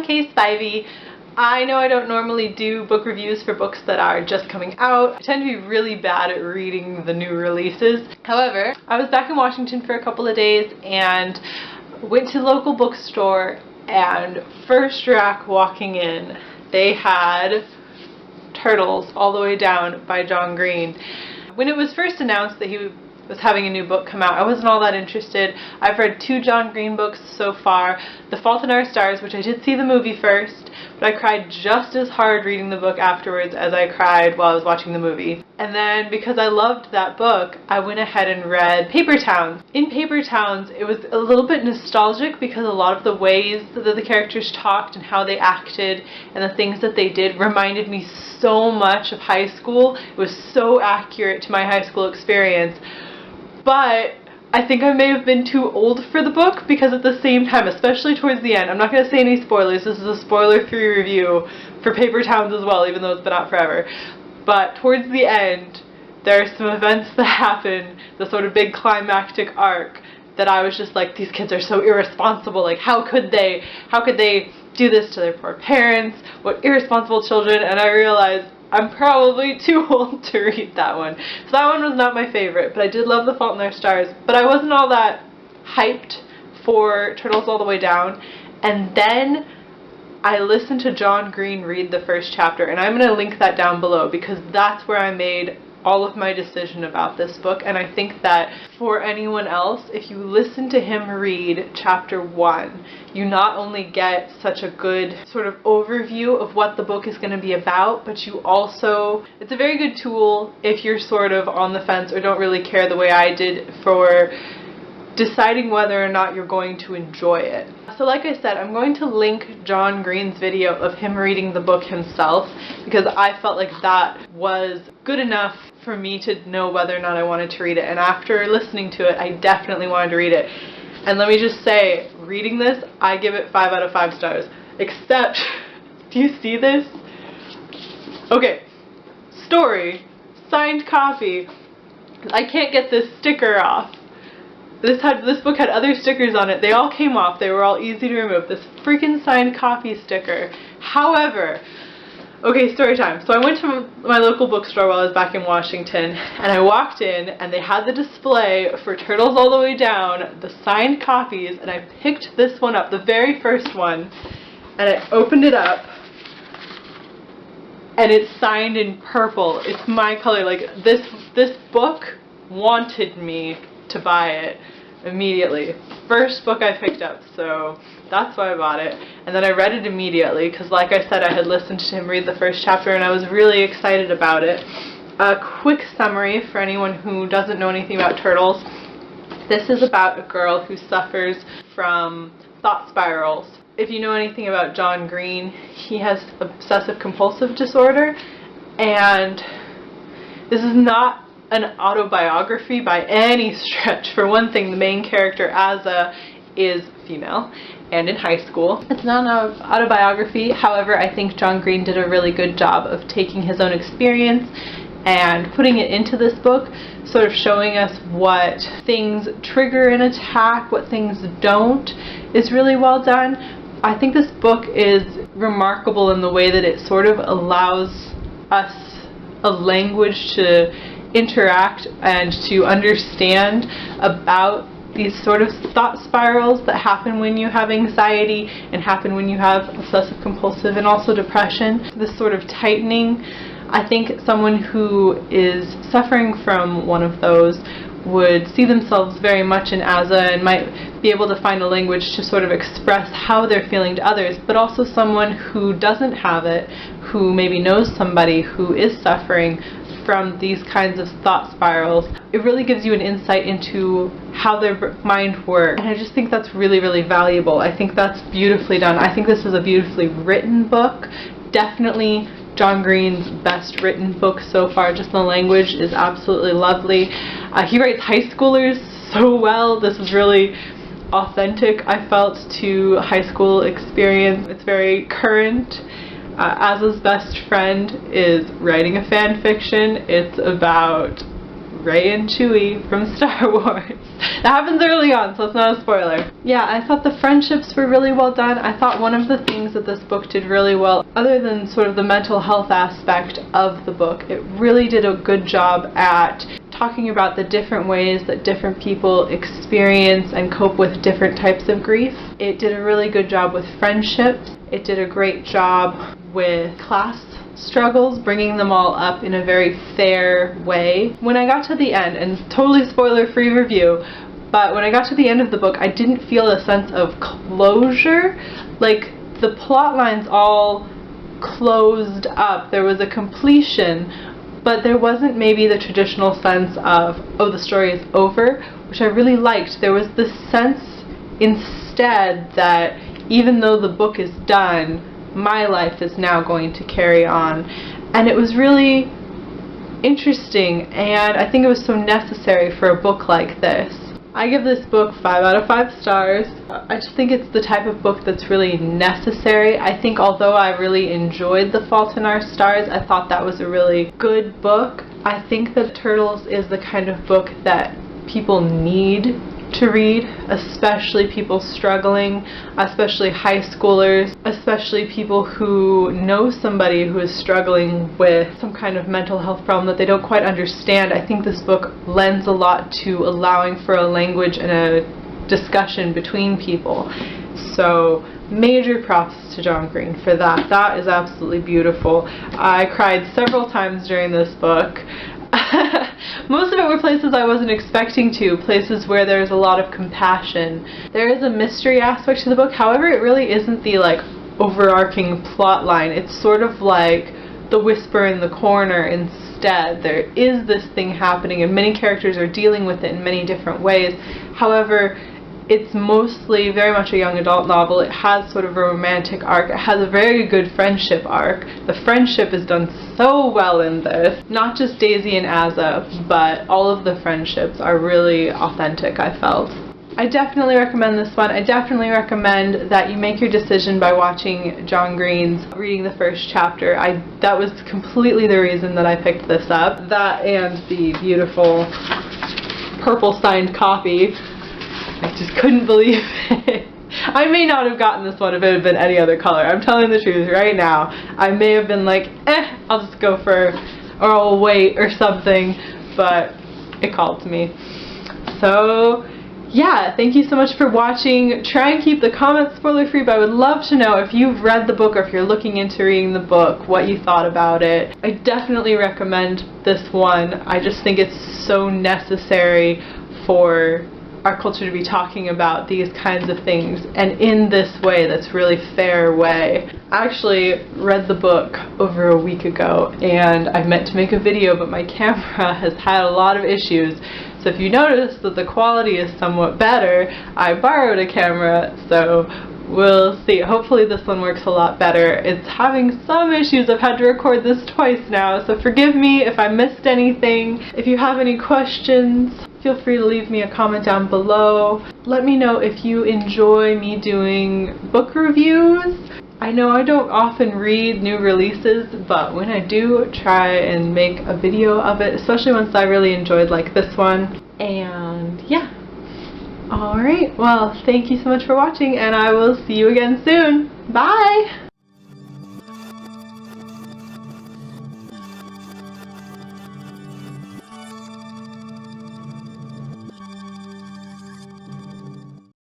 I'm Case Spivey. I know I don't normally do book reviews for books that are just coming out. I tend to be really bad at reading the new releases. However, I was back in Washington for a couple of days and went to the local bookstore, and first rack walking in, they had Turtles All the Way Down by John Green. When it was first announced that he was having a new book come out, I wasn't all that interested. I've read 2 John Green books so far. The Fault in Our Stars, which I did see the movie first, but I cried just as hard reading the book afterwards as I cried while I was watching the movie. And then, because I loved that book, I went ahead and read Paper Towns. In Paper Towns, it was a little bit nostalgic because a lot of the ways that the characters talked and how they acted and the things that they did reminded me so much of high school. It was so accurate to my high school experience. But I think I may have been too old for the book, because at the same time, especially towards the end, I'm not going to say any spoilers, this is a spoiler-free review for Paper Towns as well, even though it's been out forever. But towards the end, there are some events that happen, the sort of big climactic arc, that I was just like, these kids are so irresponsible, like how could they do this to their poor parents, what irresponsible children, and I realized I'm probably too old to read that one. So that one was not my favorite, but I did love The Fault in Our Stars. But I wasn't all that hyped for Turtles All the Way Down. And then I listened to John Green read the first chapter, and I'm going to link that down below because that's where I made all of my decision about this book. And I think that for anyone else, if you listen to him read chapter 1, you not only get such a good sort of overview of what the book is going to be about, but you also, it's a very good tool if you're sort of on the fence or don't really care the way I did for deciding whether or not you're going to enjoy it. So like I said, I'm going to link John Green's video of him reading the book himself because I felt like that was good enough for me to know whether or not I wanted to read it. And after listening to it, I definitely wanted to read it. And let me just say, reading this, I give it 5 out of 5 stars. Except, do you see this? Okay, story, signed copy. I can't get this sticker off. This book had other stickers on it. They all came off. They were all easy to remove. This freaking signed copy sticker. However, okay, story time. So I went to my local bookstore while I was back in Washington, and I walked in, and they had the display for Turtles All the Way Down, the signed copies, and I picked this one up, the very first one, and I opened it up, and it's signed in purple. It's my color. Like, this book wanted me to buy it immediately. First book I picked up, so that's why I bought it. And then I read it immediately because, like I said, I had listened to him read the first chapter and I was really excited about it. A quick summary for anyone who doesn't know anything about Turtles. This is about a girl who suffers from thought spirals. If you know anything about John Green, he has obsessive compulsive disorder, and this is not an autobiography by any stretch. For one thing, the main character, Asa, is female and in high school. It's not an autobiography. However, I think John Green did a really good job of taking his own experience and putting it into this book, sort of showing us what things trigger an attack, what things don't, is really well done. I think this book is remarkable in the way that it sort of allows us a language to interact and to understand about these sort of thought spirals that happen when you have anxiety and happen when you have obsessive compulsive and also depression. This sort of tightening, I think someone who is suffering from one of those would see themselves very much in Asa and might be able to find a language to sort of express how they're feeling to others, but also someone who doesn't have it, who maybe knows somebody who is suffering from these kinds of thought spirals. It really gives you an insight into how their mind works, and I just think that's really, really valuable. I think that's beautifully done. I think this is a beautifully written book. Definitely John Green's best written book so far. Just the language is absolutely lovely. He writes high schoolers so well. This is really authentic, I felt, to high school experience. It's very current. Asa's best friend is writing a fan fiction. It's about Rey and Chewie from Star Wars. That happens early on, so it's not a spoiler. Yeah, I thought the friendships were really well done. I thought one of the things that this book did really well, other than sort of the mental health aspect of the book, it really did a good job at talking about the different ways that different people experience and cope with different types of grief. It did a really good job with friendships. It did a great job with class struggles, bringing them all up in a very fair way. When I got to the end, and totally spoiler-free review, but when I got to the end of the book, I didn't feel a sense of closure. Like, the plot lines all closed up. There was a completion, but there wasn't maybe the traditional sense of, oh, the story is over, which I really liked. There was this sense instead that even though the book is done, my life is now going to carry on. And it was really interesting, and I think it was so necessary for a book like this. I give this book 5 out of 5 stars. I just think it's the type of book that's really necessary. I think although I really enjoyed The Fault in Our Stars, I thought that was a really good book. I think that Turtles is the kind of book that people need to read, especially people struggling, especially high schoolers, especially people who know somebody who is struggling with some kind of mental health problem that they don't quite understand. I think this book lends a lot to allowing for a language and a discussion between people. So major props to John Green for that. That is absolutely beautiful. I cried several times during this book. Most of it were places I wasn't expecting to, places where there's a lot of compassion. There is a mystery aspect to the book, however, it really isn't the overarching plot line. It's sort of like the whisper in the corner instead. There is this thing happening and many characters are dealing with it in many different ways. However, it's mostly very much a young adult novel. It has sort of a romantic arc. It has a very good friendship arc. The friendship is done so well in this. Not just Daisy and Azza, but all of the friendships are really authentic, I felt. I definitely recommend this one. I definitely recommend that you make your decision by watching John Green's reading the first chapter. That was completely the reason that I picked this up. That and the beautiful purple signed copy. I just couldn't believe it. I may not have gotten this one if it had been any other color. I'm telling the truth right now. I may have been like, I'll just go for, or I'll wait or something, but it called to me. So, yeah, thank you so much for watching. Try and keep the comments spoiler-free, but I would love to know if you've read the book or if you're looking into reading the book, what you thought about it. I definitely recommend this one. I just think it's so necessary for our culture to be talking about these kinds of things, and in this way that's really fair way. I actually read the book over a week ago and I meant to make a video, but my camera has had a lot of issues. So if you notice that the quality is somewhat better, I borrowed a camera, so we'll see. Hopefully this one works a lot better. It's having some issues. I've had to record this twice now, so forgive me if I missed anything. If you have any questions, feel free to leave me a comment down below. Let me know if you enjoy me doing book reviews. I know I don't often read new releases, but when I do, try and make a video of it, especially ones I really enjoyed like this one. And yeah. Alright, well, thank you so much for watching, and I will see you again soon. Bye!